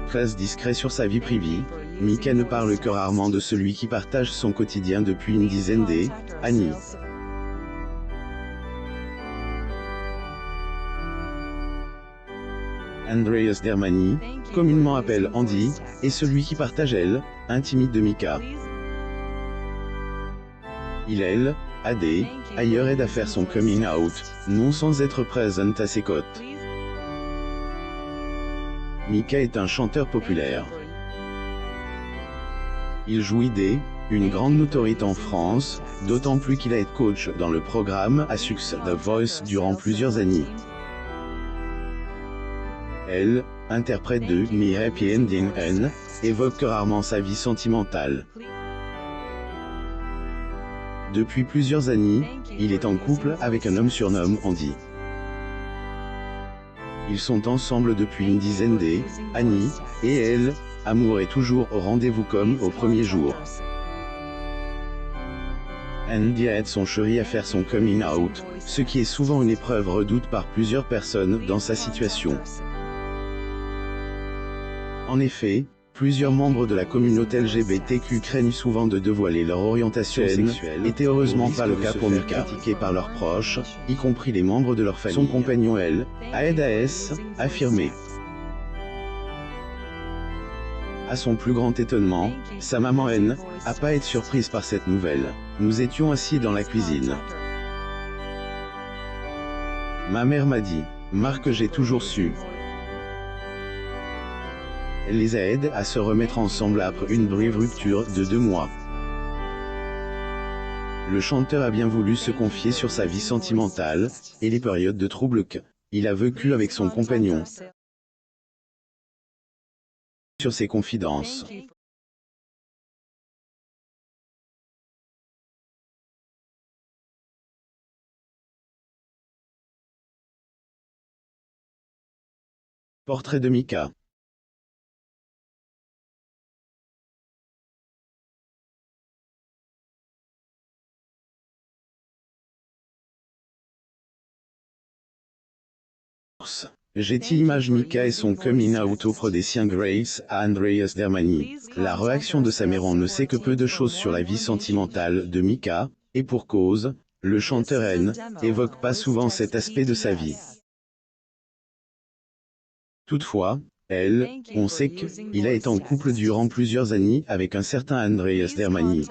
Très discret sur sa vie privée, Mika ne parle que rarement de celui qui partage son quotidien depuis une dizaine d'années. Andreas Dermani, communément appelé Andy, est celui qui partage l'intimité de Mika. Ailleurs aide à faire son coming out, non sans être présent à ses côtés. Mika est un chanteur populaire. Il jouit une grande notoriété en France, d'autant plus qu'il a été coach dans le programme à succès The Voice durant plusieurs années. Interprète de My Happy Ending évoque rarement sa vie sentimentale. Depuis plusieurs années, il est en couple avec un homme surnommé Andy. Ils sont ensemble depuis une dizaine d'années, et amour est toujours au rendez-vous comme au premier jour. Andy aide son chéri à faire son coming out, ce qui est souvent une épreuve redoute par plusieurs personnes dans sa situation. En effet, plusieurs membres de la communauté LGBTQ craignent souvent de dévoiler leur orientation sexuelle, et heureusement pas le cas pour Mika, critiqué par leurs proches, y compris les membres de leur famille. Son compagnon aide à affirmer. À son plus grand étonnement, sa maman n'a pas été surprise par cette nouvelle. Nous étions assis dans la cuisine. Ma mère m'a dit, Marc, j'ai toujours su. Elle les aide à se remettre ensemble après une brève rupture de 2 mois. Le chanteur a bien voulu se confier sur sa vie sentimentale, et les périodes de trouble qu'il a vécues avec son compagnon. Sur ses confidences. Portrait de Mika. Getty Images Mika et son coming out auprès des siens Grace à Andreas Dermani. La réaction de sa mère. On ne sait que peu de choses sur la vie sentimentale de Mika, et pour cause, le chanteur évoque pas souvent cet aspect de sa vie. Toutefois, on sait qu'il a été en couple durant plusieurs années avec un certain Andreas Dermani.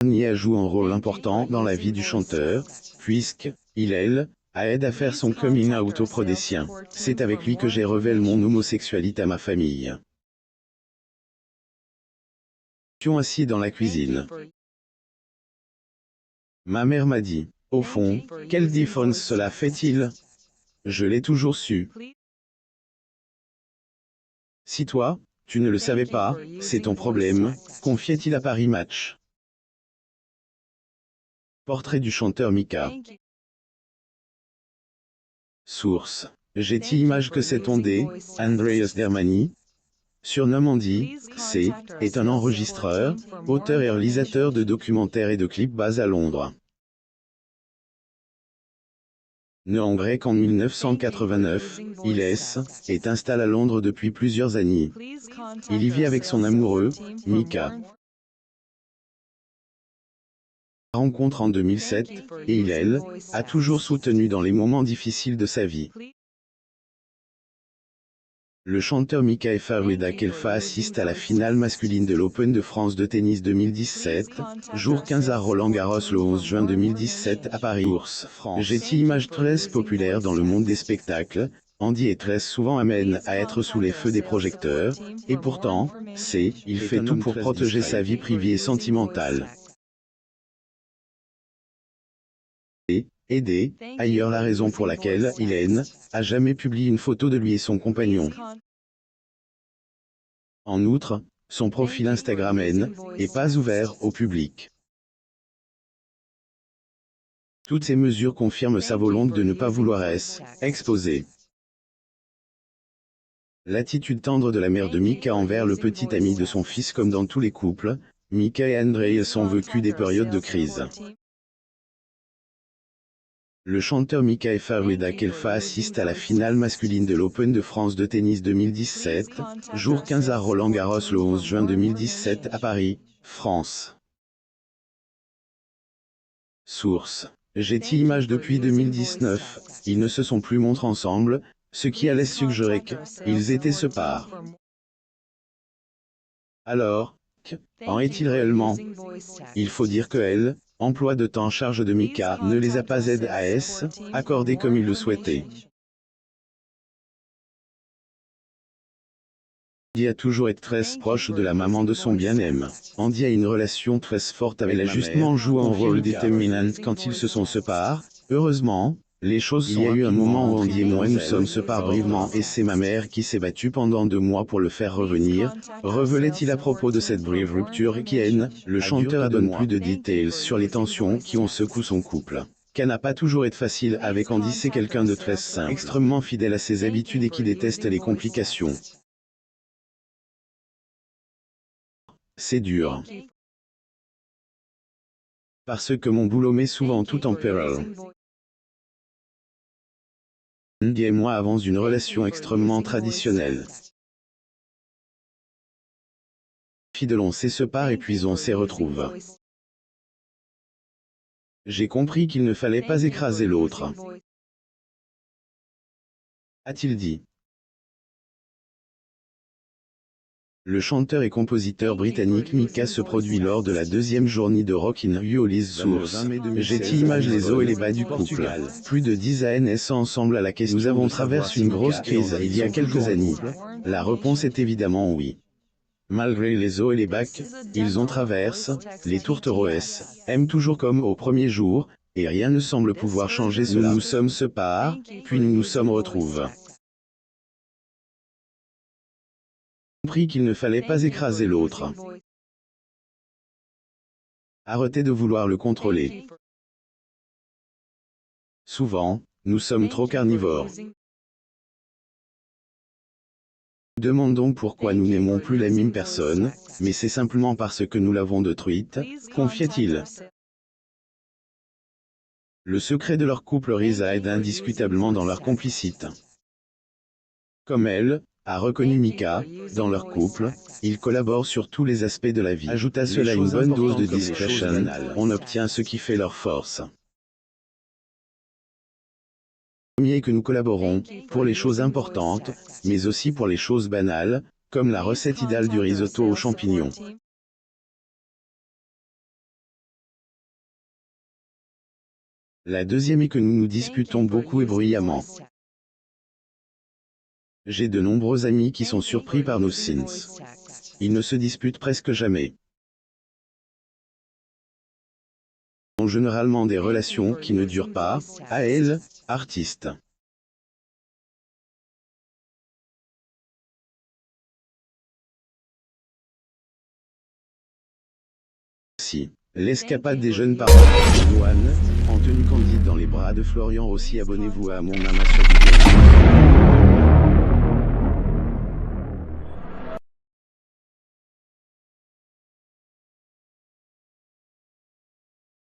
Dermani a joué un rôle important dans la vie du chanteur, puisqu'il aide à faire son coming out auprès des siens. C'est avec lui que j'ai révélé mon homosexualité à ma famille. Nous étions assis dans la cuisine. Ma mère m'a dit, au fond, quelle différence cela fait-il? Je l'ai toujours su. Si toi, tu ne le savais pas, c'est ton problème, confiait-il à Paris Match. Portrait du chanteur Mika. Source. Getty Images que cet Andreas Dermani, surnommé Andy, est un enregistreur, auteur et réalisateur de documentaires et de clips basés à Londres. Né en grec en 1989, il est installé à Londres depuis plusieurs années. Il y vit avec son amoureux, Mika. Rencontre en 2007, et il a toujours soutenu dans les moments difficiles de sa vie. Le chanteur Mika et Farid Kelfa assiste à la finale masculine de l'Open de France de tennis 2017, jour 15 à Roland-Garros le 11 juin 2017 à Paris. Getty Images très populaire dans le monde des spectacles, Andy est très souvent amène à être sous les feux des projecteurs, et pourtant, il fait tout pour protéger sa vie privée et sentimentale. Ailleurs la raison pour laquelle il a jamais publié une photo de lui et son compagnon. En outre, son profil Instagram n'est pas ouvert au public. Toutes ces mesures confirment sa volonté de ne pas vouloir exposer. L'attitude tendre de la mère de Mika envers le petit ami de son fils. Comme dans tous les couples, Mika et Andreas ont vécu des périodes de crise. Le chanteur Mikaëfa Rueda-Kelfa assiste à la finale masculine de l'Open de France de tennis 2017, jour 15 à Roland-Garros le 11 juin 2017 à Paris, France. Source. Getty Images. Depuis 2019, ils ne se sont plus montrés ensemble, ce qui allait suggérer qu'ils étaient séparés. Alors, qu'en est-il réellement? Il faut dire que elle, emploi de temps charge de Mika, ne les a pas accordés comme il le souhaitait. Andy a toujours été très proche de la maman de son bien-aimé. Andy a une relation très forte avec elle, a justement joué un rôle déterminant quand ils se sont séparés. Heureusement, les choses sont. Il y a eu un moment où Andy et moi nous sommes séparés brièvement et c'est ma mère qui s'est battue pendant 2 mois pour le faire revenir, révélait-il à propos de cette brève rupture qui le chanteur a donné plus de détails sur les tensions qui ont secoué son couple. Qu'elle n'a pas toujours été facile avec Andy, c'est quelqu'un de très simple, extrêmement fidèle à ses habitudes et qui déteste les complications. C'est dur. Parce que mon boulot met souvent tout en péril. Andy et moi avons une relation extrêmement traditionnelle. Fidèle, on se sépare et puis on se retrouve. J'ai compris qu'il ne fallait pas écraser l'autre, a-t-il dit. Le chanteur et compositeur britannique Mika se produit lors de la 2e journée de Rock in Rio. Source. Getty Images. Les hauts et les bas du couple. Plus de 10 années ensemble à la question. Nous avons traversé une grosse crise il y a quelques années. La réponse est évidemment oui. Malgré les hauts et les bas ils ont traversé, les tourtereaux aiment toujours comme au premier jour, et rien ne semble pouvoir changer cela. Nous nous sommes séparés, puis nous nous sommes retrouvés. Compris qu'il ne fallait pas écraser l'autre. Arrêtez de vouloir le contrôler. Souvent, nous sommes trop carnivores. Nous demandons pourquoi nous n'aimons plus la même personne, mais c'est simplement parce que nous l'avons détruite, confia-t-il. Le secret de leur couple réside indiscutablement dans leur complicité. Comme elle, a reconnu Mika, dans leur couple, ils collaborent sur tous les aspects de la vie. Ajoute à cela une bonne dose de discrétion, on obtient ce qui fait leur force. Premier que nous collaborons, pour les choses importantes, mais aussi pour les choses banales, comme la recette idéale du risotto aux champignons. La deuxième est que nous nous disputons beaucoup et bruyamment. J'ai de nombreux amis qui sont surpris par nos sins. Ils ne se disputent presque jamais. Ils ont généralement des relations qui ne durent pas, à elle, artiste. Si, l'escapade des jeunes parents de Johan, en tenue candide dans les bras de Florian Rossi. Abonnez-vous à mon Mama sur vidéo.